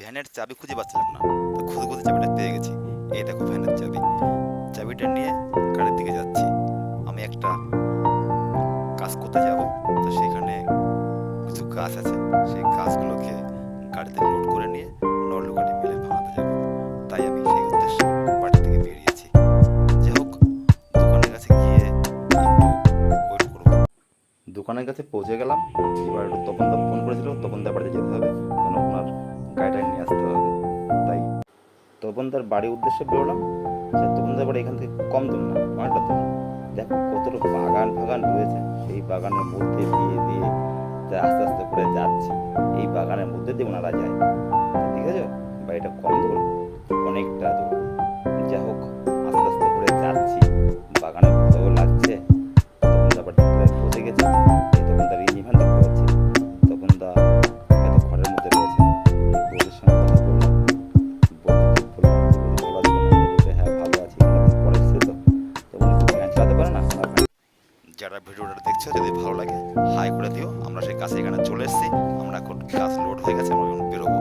ভ্যানের চাবি খুঁজে পাচ্ছিলাম না, তো খুঁজে খুঁজে চাবিটা পেয়ে গেছি। এই দেখো ভ্যানের চাবি। চাবিটা নিয়ে গাড়ির দিকে যাচ্ছি। আমি একটা কাজ করতে যাব, তো সেখানে কিছু গাছ আছে, সেই গাছগুলোকে গাড়িতে লোড করে নিয়ে নরলো গাড়ি মিলে ভাঙাতে যাব। তাই আমি সেই উদ্দেশ্যে বাড়ি থেকে বেরিয়েছি। যাই হোক, দোকানের কাছে গিয়ে একটু ওয়েট করবো। দোকানের কাছে পৌঁছে গেলাম। এবার তপনদা ফোন করেছিল, তপনদার বাড়িতে যেতে হবে, কেন ওনার গাড়িটা নিয়ে আসতে হবে। তাই তপনদার বাড়ির উদ্দেশ্যে বেরোলাম। সে তপনদার বাড়ি এখান থেকে কম দূর না, অনেকটা দূর। দেখো কতটা বাগান ফাগান রয়েছে, সেই বাগানের মধ্যে দিয়ে দিয়ে আস্তে আস্তে করে যাচ্ছি। এই বাগানের মধ্যে দিয়ে ওনারা যায়, ঠিক আছে। বাড়িটা কম দূর, অনেকটা দূর। যাই হোক, আস্তে আস্তে করে যাচ্ছি, বাগানে ভালো লাগছে। তপনদার বাড়িতে প্রায় পৌঁছে গেছি। এই তপনদার ইঞ্জিন ফ্যান দেখতে পাচ্ছি। তপনদা হয়তো ঘরের মধ্যে রয়েছে। বৌদির সঙ্গে কথা বললাম, বৌদিকে বললাম যে বৌদি ভালো আছো কিনা, বলছে হ্যাঁ ভালো আছি, অনেকদিন পরে এসেছে তো। তো উনি কি ভ্যান চালাতে পারে না, ওনার ভ্যান। যারা ভিডিওটা দেখছো যদি ভালো লাগে হাই করে দিও। আমরা সেই কাছে এখানে চলে এসেছি, আমরা এখন গাছ লোড হয়ে গেছে, আমরা এখন বেরোবো।